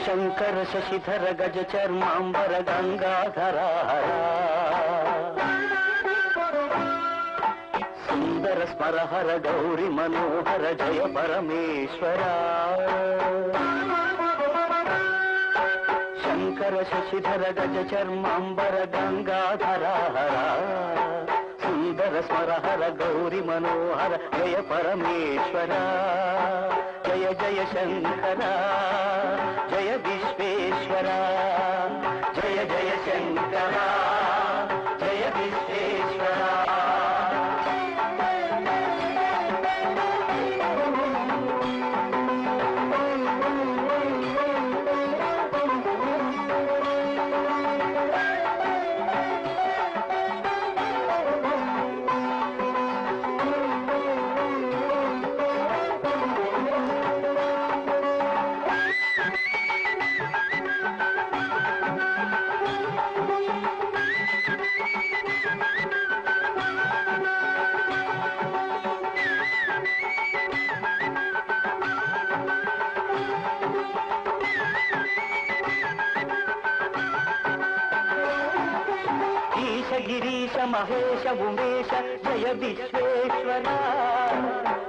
శంకర శశిధర గజ చర్మాంబర గంగాధర సుందర స్మరహర గౌరి మనోహర జయ పరమేశ్వర శంకర శశిధర గజ చర్మాంబర గంగాధర సుందర స్మరహర గౌరి మనోహర జయ పరమేశ్వర జయ జయ శంకర జయ విశ్వేశ్వర జయ జయ శంకర జయ విశ్వేశ్వర గిరీశ మహేశ ఉమేశ జయ విశ్వేశ్వర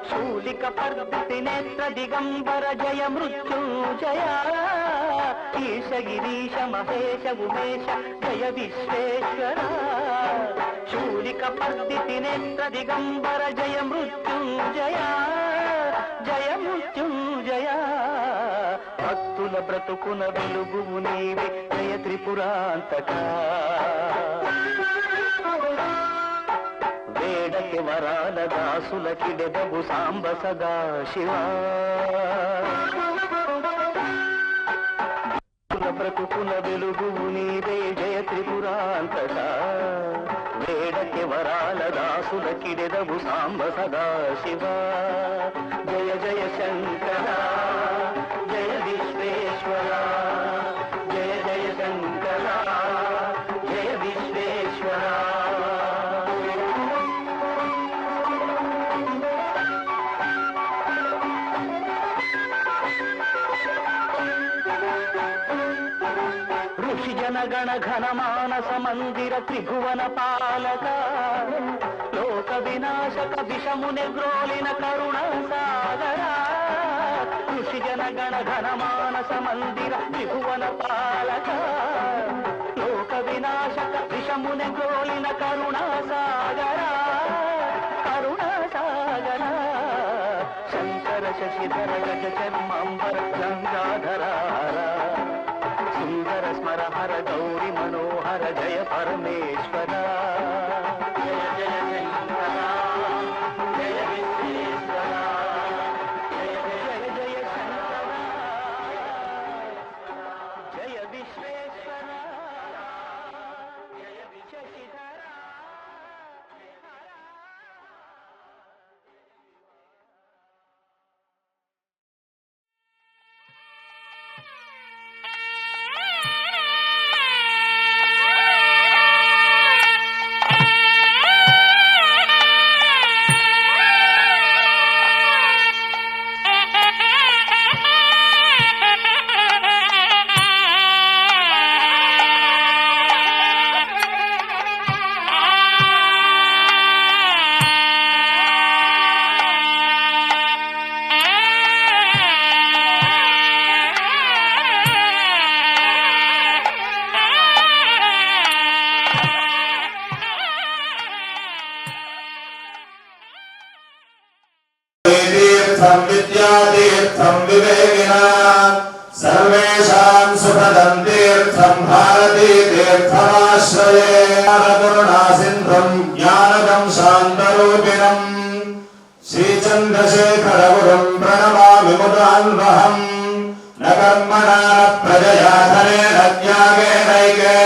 శూలిక పర్వతి నేత్ర దిగంబర జయ మృత్యుంజయ ఈశ గిరీశ మహేశ ఉమేశ జయ విశ్వేశ్వర శూలిక పర్వతి నేత్ర దిగంబర జయ మృత్యుంజయ జయ మృత్యుంజయ భక్తుల బ్రతుకున వెలుగువు నీవే జయ త్రిపురాంతక వేడకి వరాల దాసులకిడెదవు సాంబ సదా శివా బ్రతుకుల వెలుగు నీవే జయ త్రిపురాంతక వేడకి వరాల దాసులకిడెదవు సాంబ సదా శివా జయ జయ శంకర జయ విశ్వేశ్వర జయ జయ శంకర జయ విశ్వేశ్వర జనగణ ఘన మానస మందిర త్రిభువన పాలక లోక వినాశక విషముని గ్రోలిన కరుణ సాగర ఋషి జనగణ ఘన మానస మందిర త్రిభువన పాలక లోక వినాశక విషముని గ్రోలిన కరుణ సాగర కరుణ సాగర శంకర శశిధర గజ చర్మాంబర గంగాధర సుందర స్మరహర గౌరి మనోహర జయ పరమేశ్వర జయ జయ శంకర జయ విశ్వేశ్వర జయ జయ జయ శంకర జయ విశ్వేశ్వర జయ శశిధర विद्यातीर्थं विवेकिनां सर्वेषां सुखदं तीर्थं भारती तीर्थमाश्रये करुणासिन्धुं ज्ञानदं शान्तरूपिणं श्रीचन्द्रशेखरगुरुं प्रणमामि मुदान्वहम् न कर्मणा न प्रजया धनेन त्यागेनैके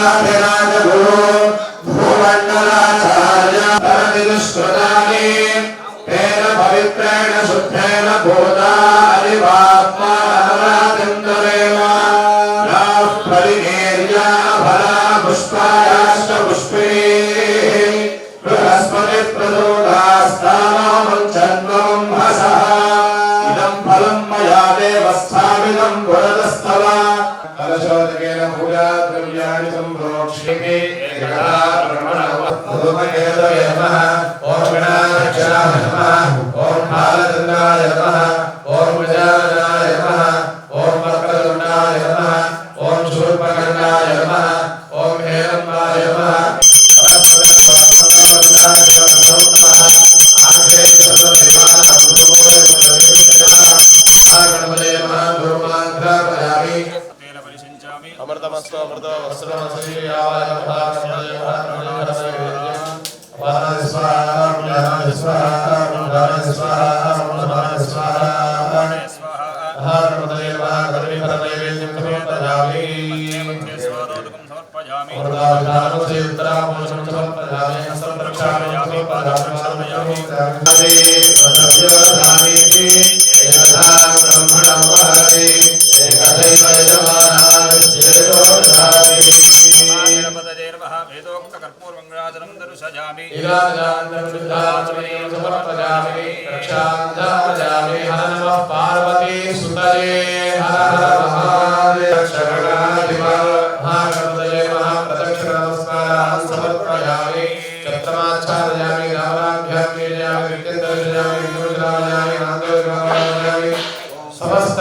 गुरु भूमण्डलाचार्य दुष्कृतानि तेन पवित्रेण शुद्धेन भूतादिवात्मानरातिन्दरेव नाः फलिनेर्या फला पुष्पायाश्च पुष्पिणी बृहस्पतिप्रदोदास्तानो मुञ्चन्वं हसः इदं फलं मया देवस्थापितं पुरतस्तव कलशोदकेन पूजा द्रव्याणि सम्प्रोक्ष्यते एकदा ब्रह्मणः ओम गणाध्यक्षाय नमः ओम बालचन्द्राय नमः ओम गजाननाय नमः ओम वक्रतुण्डाय नमः ओम शूर्पकर्णाय नमः ओम हेरम्बाय नमः अमृतमस्तु अमृतो वस्त्रमस्ति पार्वती सुतये हर महादेव महाप्रदक्ष नमस्कारान् समर्पयामि चक्रमाच्छादयामि रामाभ्यां वीर्यामि विद्युद्दर्शयामि विद्युद्राजयामि आन्दोलनाजयामि समस्त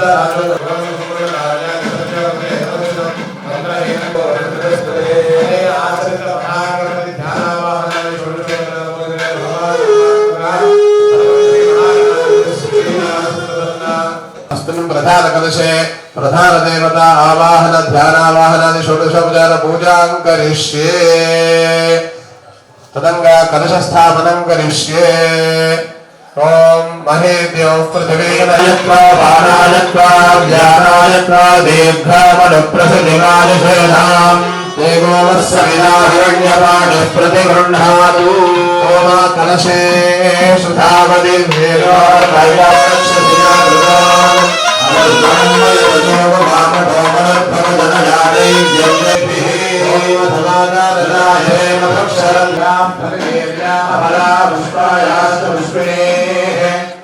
प्रधान कलशे प्रधान देवता आवाहन ध्यानावाहनादि षोडशोपचार पूजां करिष्ये तदंगा कलश स्थापनं करिष्ये ओम महेद्यो पृथिवीनयत्वा वारायत्वा व्यानायत्वा दीर्घमनुप्रसदिमानिषेधां देवोऽस्य विना हिरण्यपाणिः प्रतिगृह्णातु ओम कलशे सुधावति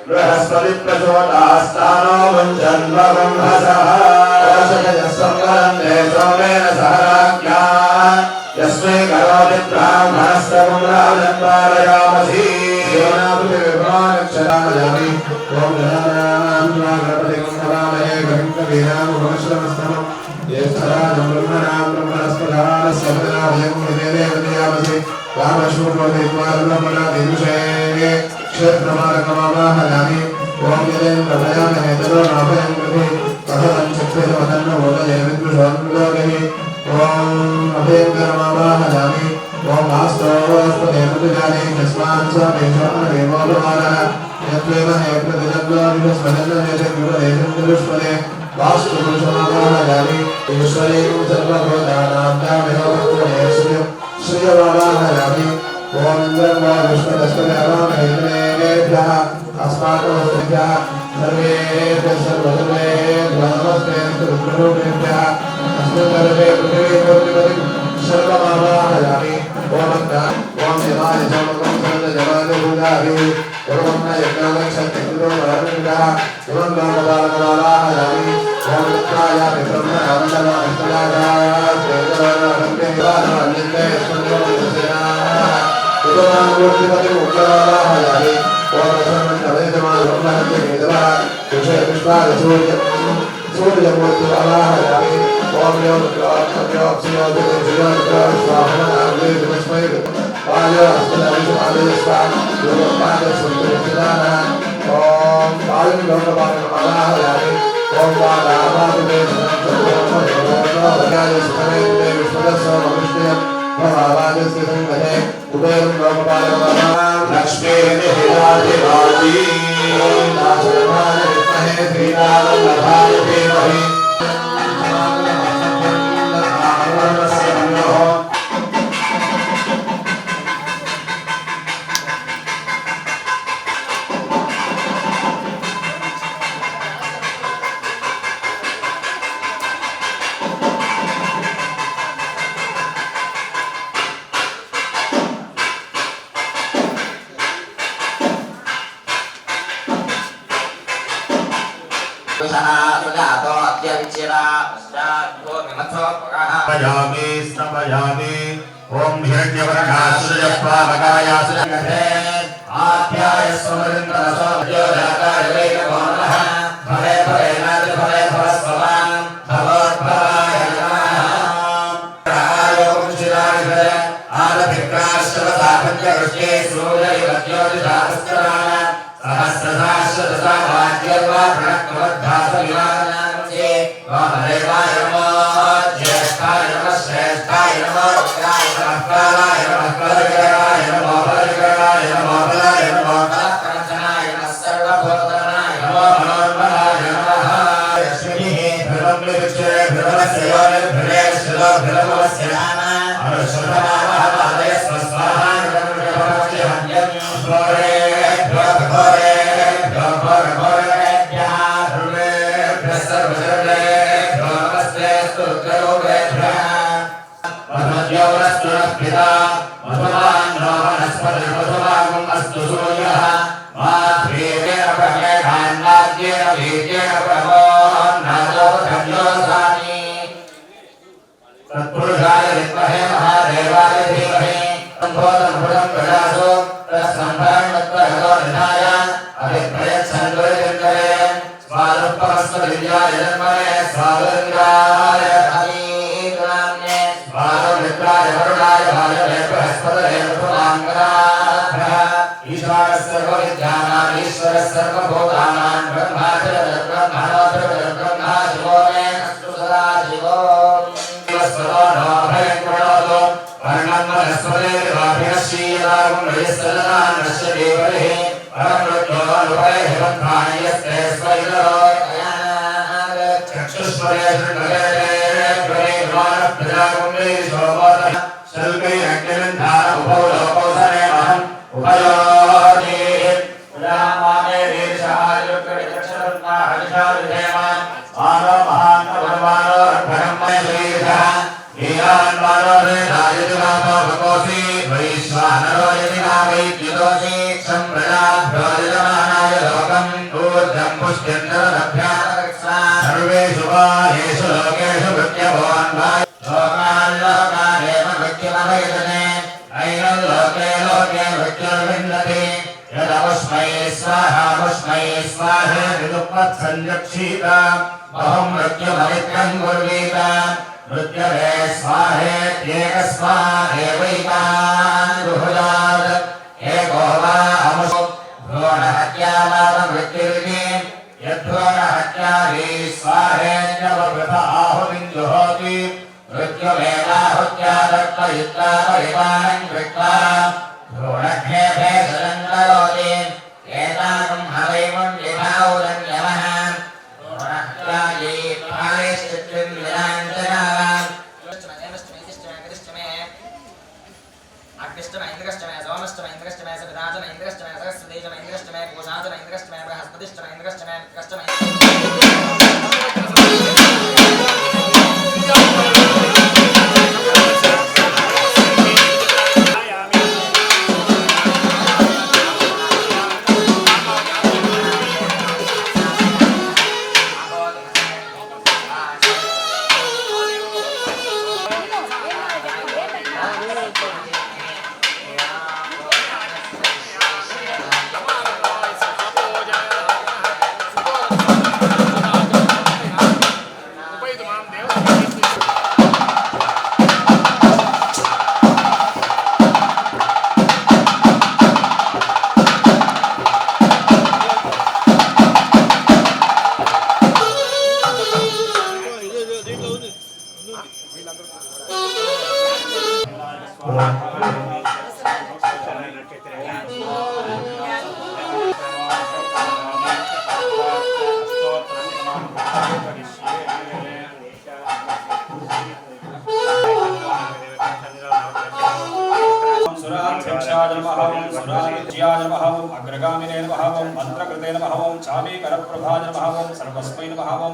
बृहस्पति प्रचोदास्तानो मुञ्चन्वं हसः सोमेन सहराज्ञा यस्मै करोति ब्राह्मणस्तमं राजन्वारयामसि योनापतिर्वाणक्षरामि ओम गणानां हवामहे गं कवीनां भवश्रमस्तमं ज्येष्ठराजं ब्रह्मणां ब्रह्मणस्पदाः सपदाभयं हृदयदेवदयामसि कामशूर्वदित्वारुणमनादिविषये क्षेत्रमार्गमावाहयामि ओम यदेन्द्रभयामहे तदोनाभयं कृते कथं चक्षुर्वदन्न वोदये विद्युषोन्लोकैः ओम अभयङ्करमावाहयामि ओम आस्तोस्पदे मृतजाने यस्मान् स्वामेश्वरमेवोपमानः यद्वेव हेप्रतिदग्धोऽभिस्मदन्नदेशगुरुदेशं वास्तुपुरुषमावाहयामि ईश्वरीं सर्वभूतानां तामेव श्रियमावाहयामि ओम इन्द्रं वा विष्णुदस्पतिर्वामहेन्द्रेभ्यः अस्माकमस्तेभ्यः सर्वेभ्यः सर्वधर्मेभ्यः नमस्ते रुद्ररूपेभ्यः अस्मिन् गर्भे पृथिवीपतिपतिं सर्वमावाहयामि ओम शिवाय समकं सर्वजवादिभूताभिः ओम न यज्ञालक्षत्रिकृतो वरमिन्द्रः ओम लोकपालकमावाहयामि ओम रुद्रायामि ब्रह्मणामण्डलमस्तदागाः तेजवानवन्देवानवन्दिते स्मृतिमन्त्रसेनाः उदमानमूर्तिपतिमुग्रमावाहयामि ओम रसमण्डलयजमानब्रह्महत्यवेदवः सूर्यमूर्तिमावाहयामि ओम योगप्राप्तव्योप्सियोदिविजयोग्रस्वाहमनाग्रेतस्मै वायोस्तदविषमादेशः योगपादसुन्दरचिदानः ओम वायुं लोकपालकमावाहयामि ओम वादावादिवेशनम् विश्वदस्वमविष्टयम् भवावादिस्य संगहे कुबेरं लोकपालकमावाहयामि लक्ष्मीर्निहिताधिवासी नाशरथाय विद्महे श्रीरामवल्लभाय धीमहि पयामि स्नपयामि ओम हिरण्यवर्णासुरजपावकायासुरगते आप्याय स्वमृन्दरसो योदाकारेकमोनः भवे भवेनाथ भवे भवस्ववान् भवोद्भवाय नमः आयोगं शिराय आलभिक्राश्रवसापञ्चवृष्टे सूर्यैवज्योतिषास्त्राण सहस्रसाश्रदशावाद्यर्वा प्रणक्कवद्धासविवानांसे वामदेवाय नमो ज्येष्ठाय नमः श्रेष्ठाय नमः रुद्राय नमः कालाय नमः कलविकराय नमः बलविकराय नमः बलाय नमः कलकंचनाय नमः सर्वभूतनाय नमः मनोन्मनाय नमः यस्मिः भृगम्लिविक्षे भृगवस्य योनिर्भृगे शिलो भृगवस्य नाम अनुश्रुतमावहमादय स्वस्वाहा नमः हन्यं स्वरे भ्रभरे भ्रभरे ध्यारुवे भ्रसर्वजरे भ्रमस्ते स्तुत्रोवेभ्यः मधुयोरस्तुरस्पिता मधुवान् नो वनस्पतिर्मधुवागुम् अस्तु सूर्यः माध्वीरेण प्रमेधान्नाद्येन वीर्येण प्रभो नादो धन्योऽसानि तत्पुरुषाय विद्महे महादेवाय धीमहि सम्भोधमृतं प्रजासो तत्सम्भरणत्वहतो निधाय अभिप्रयच्छन्द्वरिचन्द्रे स्वारुपमस्वदिव्याय जन्मने स्वारुन्द्राय अमीतुनाम्ने स्वारुमित्राय वरुणाय भाजने बृहस्पतये मृतमाङ्गलाभ्यः ईश्वरः सर्वविद्यानाम् ईश्वरः सर्वभूतानां ब्रह्मा शिवो मे अस्तु सदा शिवो स्वतो नो भयं प्रणोतो वर्णं वनस्पतिर्वाभिनश्येदागुं वयस्सदनान् नश्यते बलिः परमृत्योऽनुभयहिमन्धानि यस्ते स्वैलो चक्षुष्वरे शृण्वरे प्रवेगमानः प्रजागुं शोभोतः शल्कैरग्निरन्धान उभौ लोकौ सनेमहम् उभयोः रामाने वीरशायुक्तविचक्षरत्ना हरिशारुधेमान् मानो महान्नवनमानो रघुरम्मयवीरः वीरान् मानो रेदायतिमापो भगोऽसि वैश्वानरो यदि नामैत्युदोषि सम्प्रजाभ्यो यजमानाय लोकम् ऊर्ध्वं पुष्टिर्नरभ्यारक्षा सर्वेषु वाहेषु लोकेषु मृत्यभोन्वाय लोकाल्लोकादेव मृत्युमभयजने ऐनं लोके लोके मृत्युर्विन्दति यदमुष्मै स्वाहेदुपत्संरक्षीत बहु मृत्युमनित्यं कुर्वीत मृत्युवे स्वाहेत्येकस्मादेवैतान् गुहुजात् एको वा अमुषो भ्रूणहत्यामापमृत्युरिति यद्भ्रूणहत्यादि स्वाहेत्यववृथ आहुतिं जुहोति मृत्युमेवाहुत्या दत्तयुक्ता परिवारं कृत्वा भ्रूणक्षेपे सदन्तरोति एताकं हवैवं विभावुरं यमः भ्रूणहत्यायै प्रायश्चित्तं विराञ्जनाः अग्निष्टमे इंद्रष्टमे सोमष्टमे इंद्रष्टमे सविताजमे इंद्रष्टमे सरस्वतीजमे इंद्रष्टमे पूषाजमे इंद्रष्टमे बृहस्पतिष्टमे इंद्रष्टमे विक्रष्टमे अग्रगामिने नमः ओं मंत्रकृते नमः ओं चामीकरप्रभाय नमः ओं सर्वस्मै नमः ओं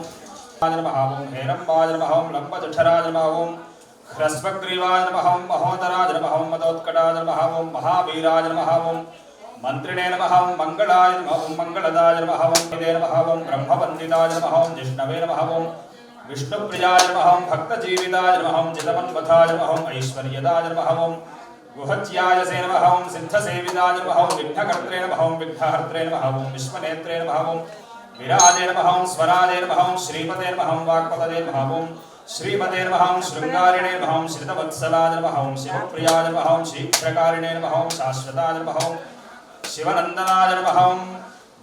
हेरम्बाय नमः ओं लम्बजठराय नमः ओं ह्रस्वग्रीवाय नमः ओं महोदराय नमः ओं मदोत्कटाय नमः ओं महावीराय नमः ओं मंत्रिणे नमः ओं मंगलाय नमः ओं मंगलदाय नमः ओं विदे नमः ओं ब्रह्मवन्दिताय नमः ओं जिष्णवे नमः ओं विष्णुप्रियाय नमः ओं भक्तजीविताय नमः ओं चितमन्मथाय नमः ओं ऐश्वर्यदाय नमः ओं गुहत्यायसे नमः ओं सिद्धसेविताय नमः ओं विघ्नकर्त्रे नमः ओं विघ्नहर्त्रे नमः ओं विश्वनेत्रे नमः ओं विराजे नमः ओं स्वराजे नमः ओं श्रीमते नमः ओं वाक्पतये नमः ओं श्रीमते नमः ओं शृंगारिणे नमः ओं श्रितवत्सलाय नमः ओं शिवप्रियाय नमः ओं शीघ्रकारिणे नमः ओं शाश्वताय नमः ओं शिवनन्दनाय नमः ओं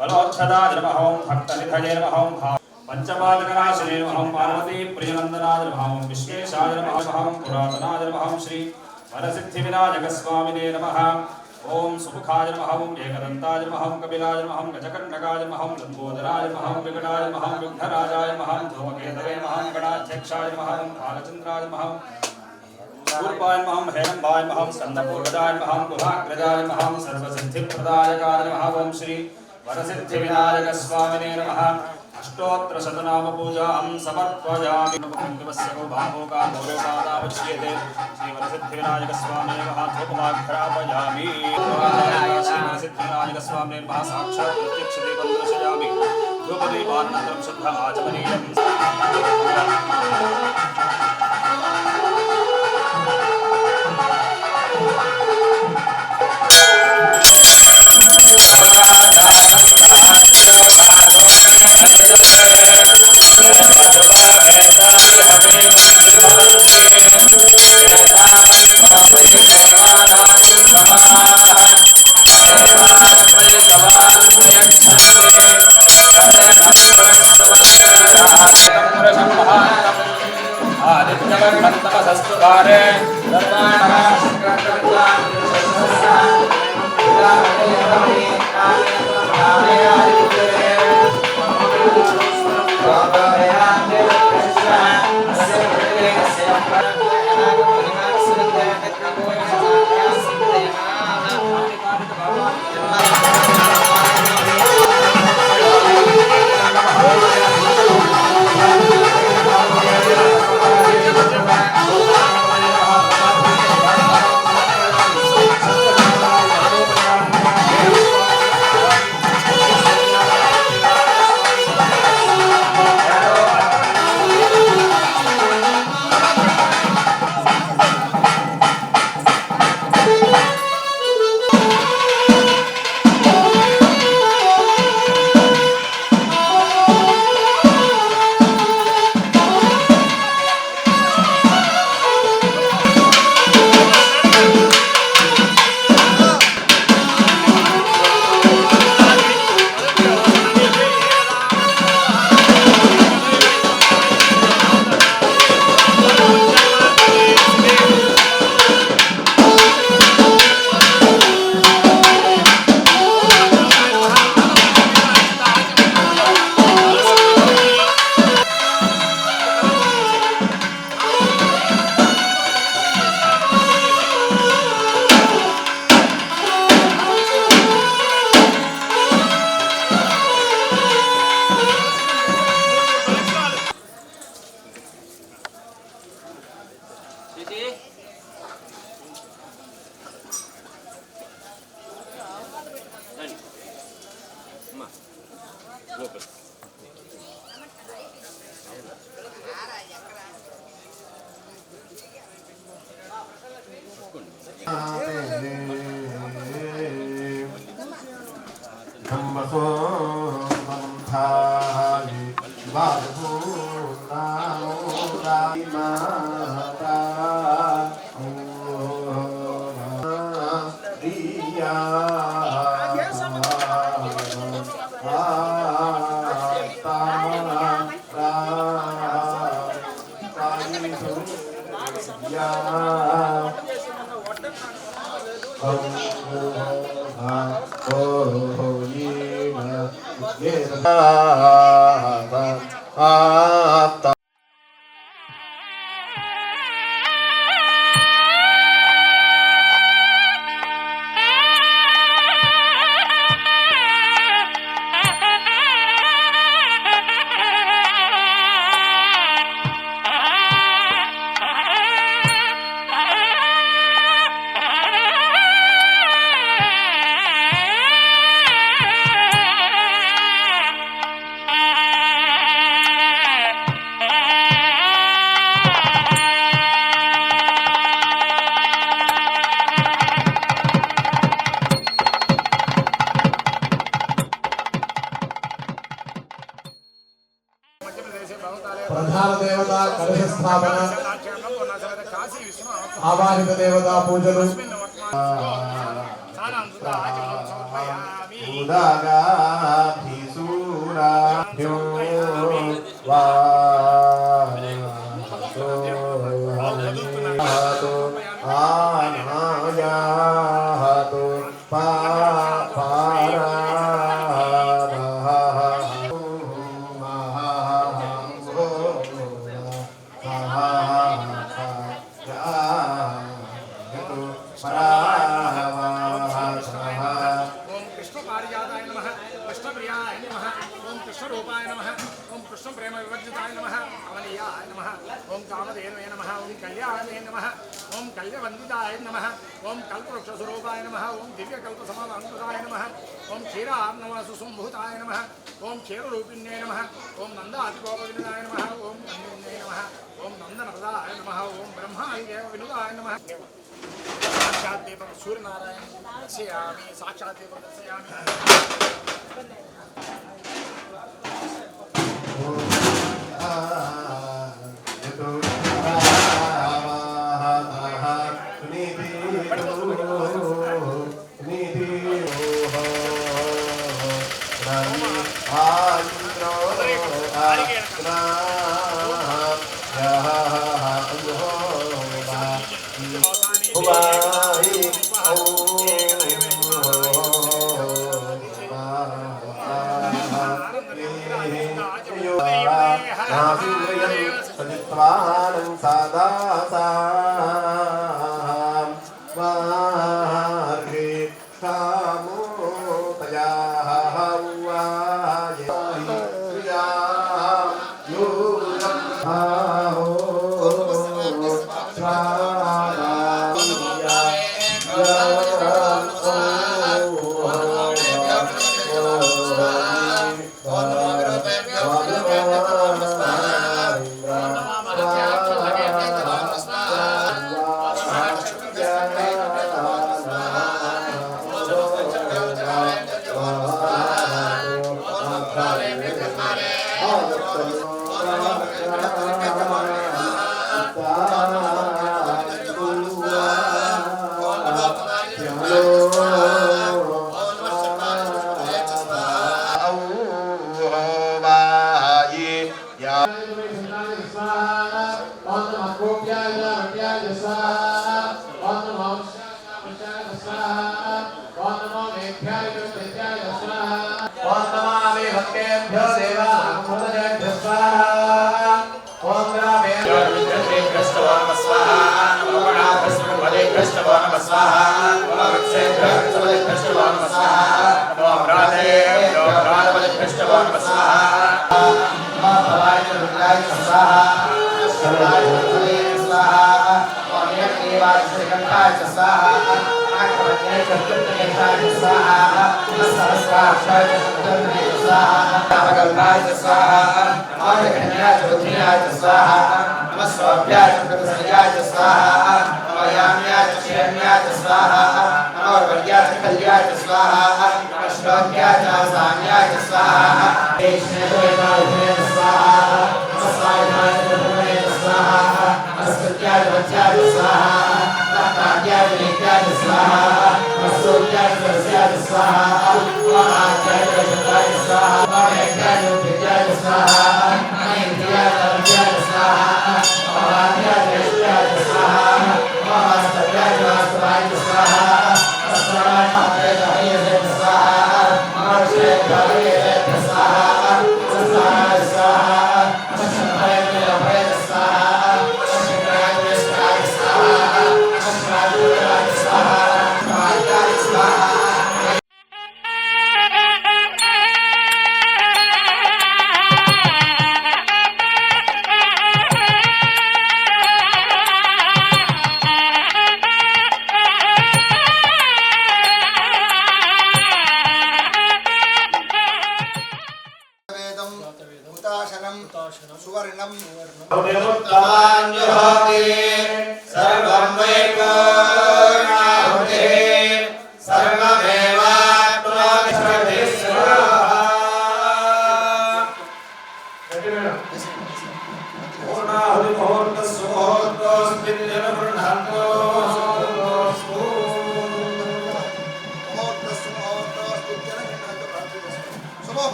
बलोच्छदाय नमः ओं भक्तनिधये नमः ओं पंचपादकनाशिने नमः ओं पार्वती प्रियनन्दनाय नमः ओं विश्वेशाय नमः ओं पुरातनाय नमः ओं श्री वरसिद्धिविनायकस्वामिने नमः ओं सुमुखाय नमः ओं एकदन्ताय नमः ओं कपिलाय नमः ओं गजकर्णकाय नमः ओं लंबोदराय नमः ओं विकटाय नमः ओं विघ्नराजाय नमः ओं धूमकेतवे नमः ओं गणाध्यक्षाय नमः ओं भालचन्द्राय नमः ओं पूर्वाय नमः ओं हेरम्बाय नमः ओं स्कन्दपूर्वजाय नमः ओं गुहाग्रजाय नमः ओं सर्वसिद्धिप्रदायकाय नमः ओं श्री वरसिद्धिविनायकस्वामिने नमः अष्टोत्तर शतनाम पूजां समर्पयामि नमः भावोका भोगादावच्यते श्री वरसिद्धिविनायक स्वामी नमः धूपमाघ्रापयामि श्री वरसिद्धिविनायक स्वामी नमः साक्षात् प्रत्यक्ष देवं दर्शयामि धूपदीपानन्तरं शुद्ध आचमनीयम् ఆవాహిత దేవతా పూజలు ఉదాగాభిసూరాభ్యో ఆనాయాతు कृष्णरूपाय नमः ओम कृष्ण प्रेम विवर्जिताय नमः अवनीयाय नमः ओम कामधेनवे नमः ओम कल्याणे नमः ओम कल्यवन्दिताय नमः ओम कल्पवृक्षस्वरूपाय नमः ओम दिव्यकल्पसमानन्दाय नमः ओम क्षीरार्णवसुसुम्भूताय नमः ओम क्षीररूपिण्ये नमः ओम नन्दातिगोपविनुदाय नमः ओम नन्दिन्ये नमः ओम नन्दनप्रदाय नमः ओम ब्रह्मादिदेव विनुदाय नमः साक्षात् देवं सूर्यनारायण दर्शयामि साक्षात् देवं दर्शयामि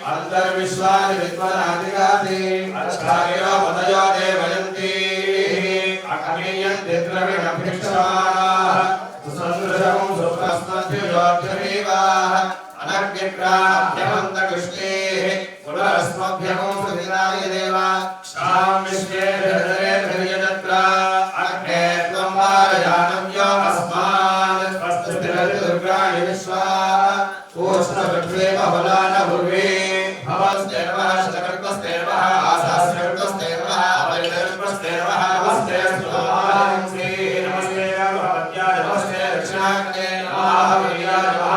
अंतर्विश्वानि विद्वनादिगाति अच्छागिरो पदयो देवयन्ति अग्नेयन्ति द्रविणभिक्षाः सुसन्दृशं सुप्रस्मभ्युयोऽभ्यमेवाः अनर्घ्यग्राभ्यमन्तकृष्टेः पुनरस्मभ्यमो सुविनाय देवा क्षां विश्वेर्हृदयेर्हृदयत्र अग्ने त्वं वारयानं यो अस्मान् स्वस्तिरति दुर्गाणि विश्वाः पूष्णवृक्षे बहुलान भुर्वे भवस्तेर्वः शकर्तस्तेर्वः आशास्तेर्वः अपरितर्वस्तेर्वः नमस्ते स्वाहांसे नमस्ते भगवत्या नमस्ते दक्षिणाग्ने नमः वीर्याय नमः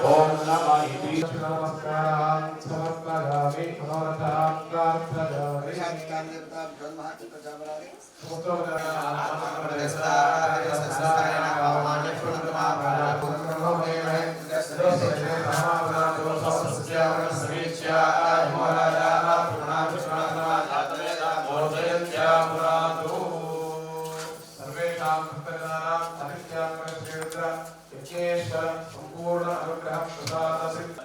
ओम नमः संपूर्ण अनुग्रह प्रसाद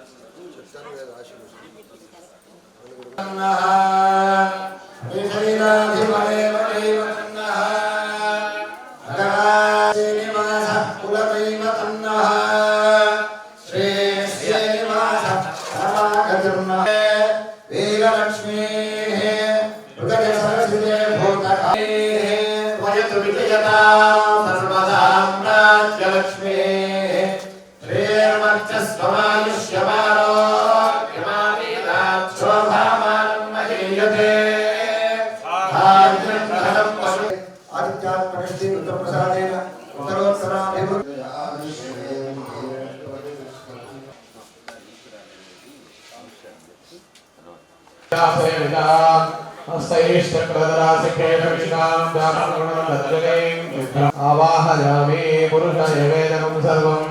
आवाहयामि पुरुषनिवेदनं सर्वं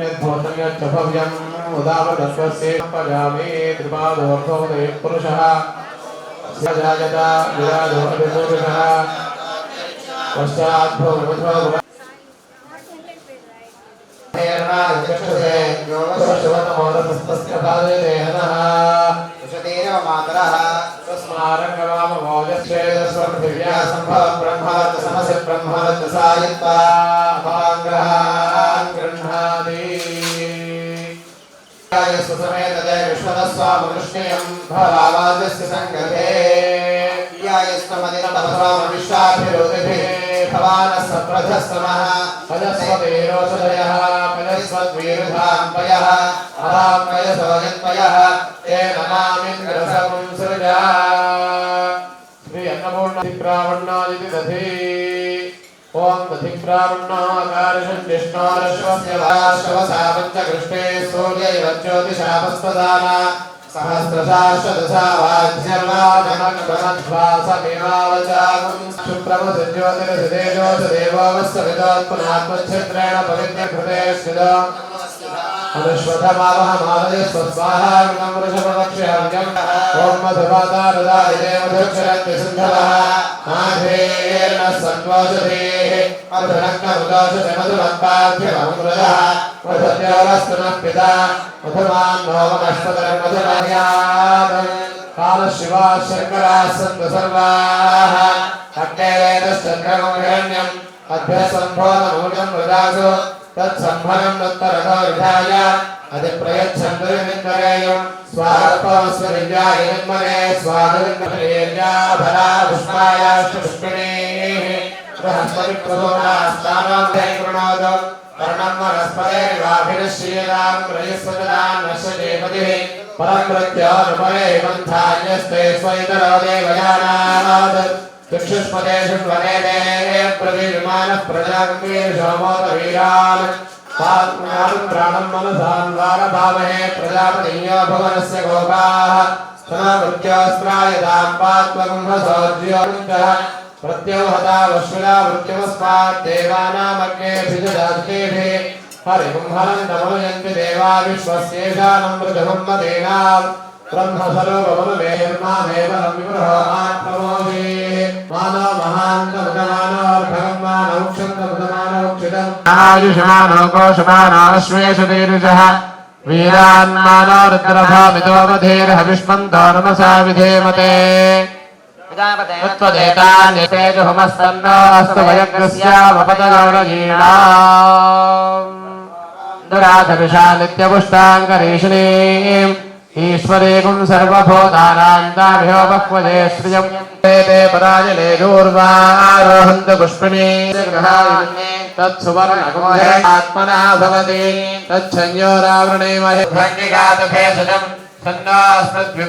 यद्भूतं यच्च भव्यम् उदावदस्वस्य पजामि त्रिपादोऽर्थोदय पुरुषः जायता विराजो अभिपुरुषः पश्चाद्भूतो ओम दधिप्रावण्णादिदधे सूर्यैवज्योतिषापस्पदान सहस्रशाश्वतसावाज्यर्वाजमग्रमध्वासमेवावचागुं शुक्रमसज्योतिरसिदेजोसदेवोऽवस्सविदोत्पुनात्मच्छिद्रेण पवित्रकृते स्थितो अनुष्वधमावहमादय स्वस्वाहा गुणं वृषभवक्ष्यहव्यम् ओम मधुवातारदादिदेवधुक्षरन्तिसिन्धवः माधेर्न सन्वोषधेः मधुरक्तमुदोषधे मधुमत्पाभ्यमृतः मधुद्योरस्तुनः पिता मधुमान् नोमनष्पतरं मधुमर्यादम् कालशिवाः शर्कराः सन्तु सर्वाः अग्ने वेदश्चन्द्रमं हिरण्यम् अभ्यसम्भोधमूलं वदासु तत्सम्भरं तत्तरतो विधाय अधिप्रयच्छन्तु विन्दरेयं स्वात्मस्वरिजाय निर्मले स्वादुर्गभरेर्याभरा पुष्पायाष्टपुष्पिणेः बृहस्पतिप्रभोनास्तानं दैकृणोदो कर्णं वनस्पतिर्वाभिरश्रीरां प्रयस्वदां नश्यदेवतिः परमृत्योनुपरे मन्थान्यस्ते स्वैतरो देवयानात् चक्षुष्पदेषु वनेदे प्रतिविमानः प्रजागम्भीरशोमोदवीरान् प्राणं मनसान् वारभामहे प्रजापतियो भुवनस्य गोपाः समावृत्योऽस्त्रायतां पात्वगुंहसोऽद्योमुक्तः प्रत्योहता वश्विना मृत्युमस्मात् देवानामग्नेऽभिजदास्तेभिः हरिपुंहरन्तमनुयन्ति देवा विश्वस्येषानमृतमम्मदेनाम् ब्रह्मस्वरूपमनुमेर्मामेव विगृहोमात्ममोहि मानो महान्तमुदमानोऽर्भगं मानौक्षन्तमुदमानौक्षितम् आयुषमानो कोशमानो अश्वेषतीरुषः वीरान्मानो रुद्रभामितोऽवधीर्हविष्मन्तो नमसा विधेमते तत्त्वदेतान्यतेजुहुमस्तन्नोऽस्तु वयग्रस्यावपतगौरगीणाम् दुराधविषा नित्यपुष्टाङ्गरीषिणीम् ईश्वरेकुं सर्वभूतानां बह्वदे श्रियं ते पराजले दूर्वारोहन्त पुष्पिणी तत्सुवर्णकुमहे आत्मना भवति तच्छंयोरावृणे महे भंगिगातभेषजं सन्नास्मद्भि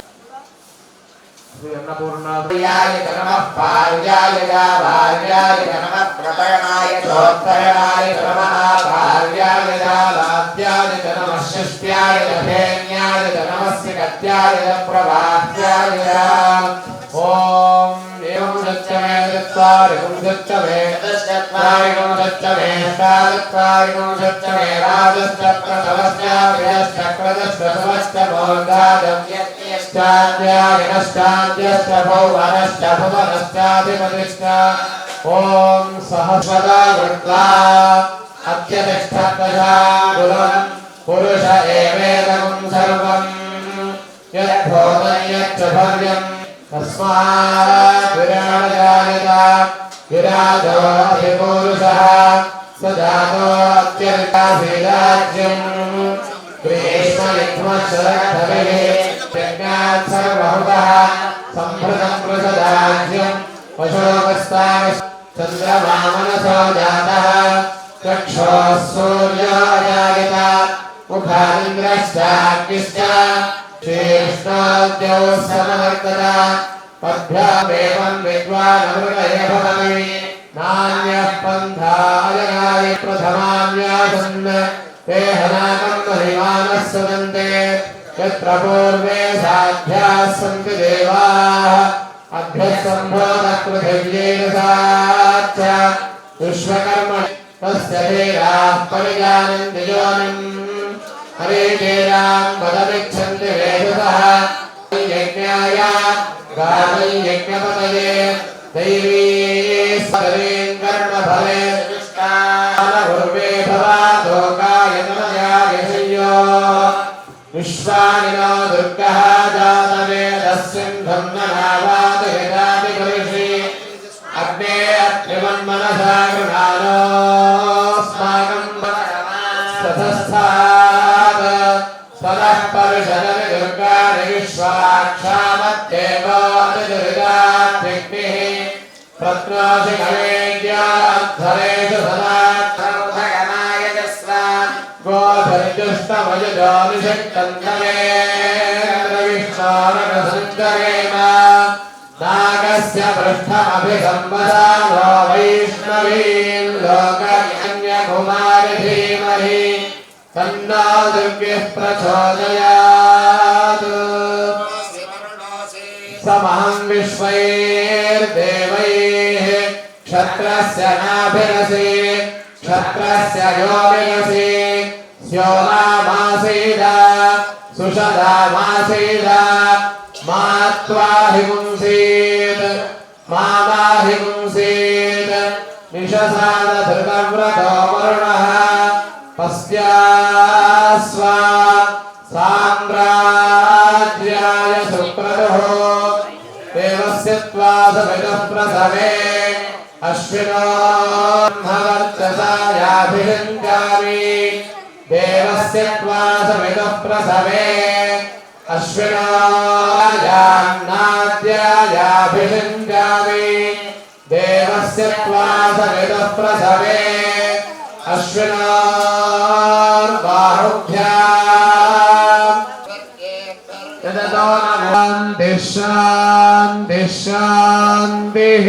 अन्नपूर्णाय नमः पार्याय भार्याय नमः प्रपयनाय चोत्तरणाय नमः भार्याय लाभ्याय नमः शिष्ट्याय धेन्याय नमस्य गत्याय प्रभात्याय ओम एवं सत्यमे चत्वारिगुं सत्यमे चत्वारिगुं सत्यमे षट्वारिगुं सत्यमे राजश्चक्रतवस्याभ्यश्चक्रदश्चतवश्च मोर्धादं यज्ञश्चाद्याय नश्चाद्यश्च भुवनश्च भुवनश्चाधिपतिश्च ओम सहस्वदा वृत्वा अत्यतिष्ठत्तशा गुरुं पुरुष एवेदं सर्वं यद्भूतं यच्च भव्यं तस्मात् विराजयायता विराजो अधिपुरुषः स जातो अत्यर्काभिराज्यं ग्रीष्मयुग्मशरद्धविः यज्ञात् सर्वहुतः सम्भृतं पृषदाज्यं अशोकस्ताः चन्द्रमा मनसो जातः चक्षुः सूर्यो अजायत मुखानिन्द्रश्चाग्निश्च श्रेष्ठाद्यौ समवर्तता पद्भ्यामेवं विद्वानमृतये भवति नान्यः पन्थायनाय प्रथमान्यासन् ते हनाकं महिमानः सदन्ते यत्र पूर्वे साध्याः सन्ति देवाः अभ्यसम्भोधः पृथिव्येन साच्च विश्वकर्मणि तस्य धीराः परिजानन्ति योनिम् हरिकेरां पदमिच्छन्ति वेदसः यज्ञाय गावै यज्ञपतये दैवी सरें कर्मफले दुष्टानगुर्वे भवादोकाय तमयाय संयो विश्वानिनो दुर्गः जातवेदस्सिन्धं ननावादयदाति परिषि अग्ने अत्रिमन्मनसा गृहाणोऽस्माकं ततस्थात् सदः परिषदति दुर्गाणि विश्वाक्षामत्येवादिदुरितात्यग्निः प्रत्नोषि कवेद्याद्धरेषु सदा प्रौधगमाय जस्वान् गोधरिजुष्टमयुजोनिषक्तन्तमेन्द्रविष्णोरकसञ्चरेम नागस्य पृष्ठमभिसंवदानो वैष्णवीं लोकन्यकुमारि धीमहि तन्नो दुर्गः प्रचोदयात् समहं विश्वैर्देवैः क्षत्रस्य नाभिरसि क्षत्रस्य योनिरसि स्योमासीद सुषदामासीद मा त्वाहिपुंसीत् मामाहिपुंसीत् निशसादधृतव्रतो वरुणः पस्यास्वा साम्राज्याय सुक्रतुः देवस्य त्वा सवितः प्रसवे अश्विनो विसृजामि देवस्य त्वा सवितुः प्रसवे अश्विनायान्नाद्यायाभिषिञ्जामि देवस्य त्वा सवितुः प्रसवे अश्विनार्बाहुभ्याम् यदतो शान्तिः शान्तिः शान्तिः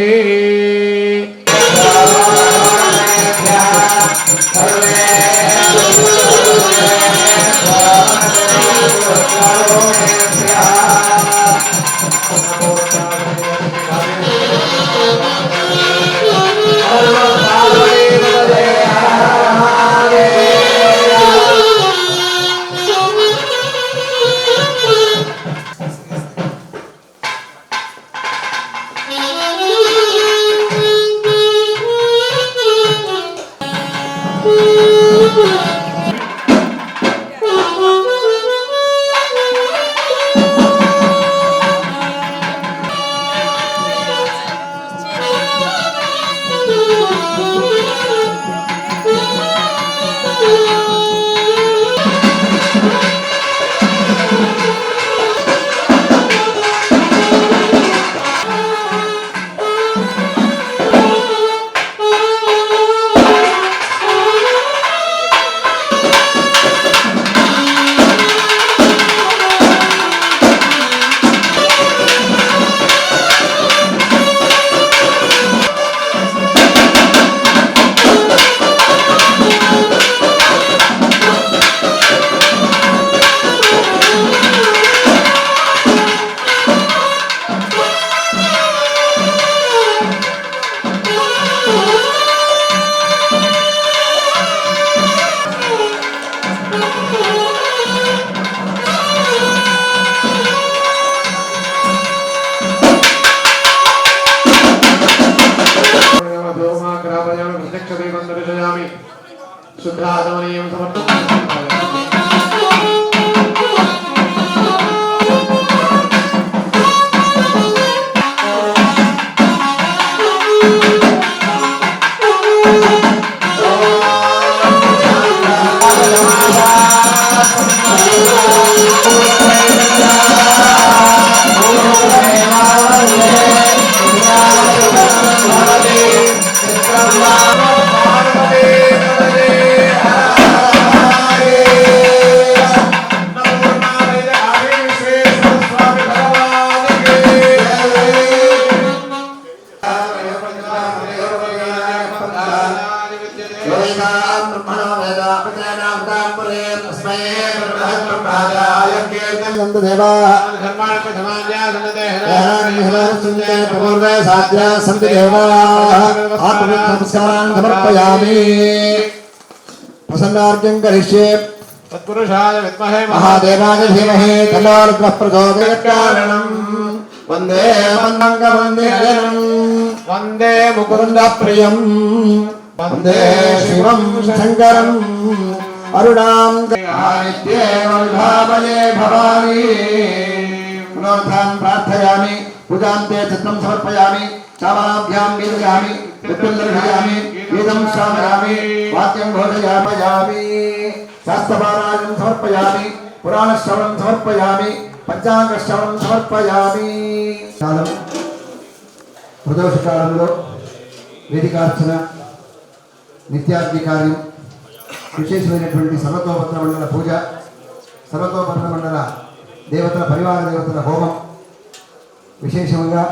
शुद्धात्मनीयं समर्पयामि प्रसन्नार्घ्यं करिष्ये तत्पुरुषाय विद्महे महादेवाय धीमहि तन्नो रुद्रः प्रचोदयात् वन्दे मन्मङ्गलवन्दे वन्दे मुकुन्दप्रियं वन्दे शिवं शङ्करम् अरुणां नित्येवल्भावये भवानी पुनरुत्थानं प्रार्थयामि पूजां ते चित्तं समर्पयामि चावलाभ्यां वीरयामि विद्युं दर्शयामि वेदं श्रावयामि वाक्यं घोषयामि शास्त्रपारायणं समर्पयामि पुराणश्रवणं समर्पयामि పంచాంగశ్రవణం సమర్పయామి. కాలం ప్రదోష కాలంలో వేదికార్చన నిత్యాగ్ని కార్యం విశేషమైనటువంటి సర్వతోపత్ర మండల పూజ, సర్వతోపత్ర మండల దేవతల పరివార దేవతల హోమం విశేషంగా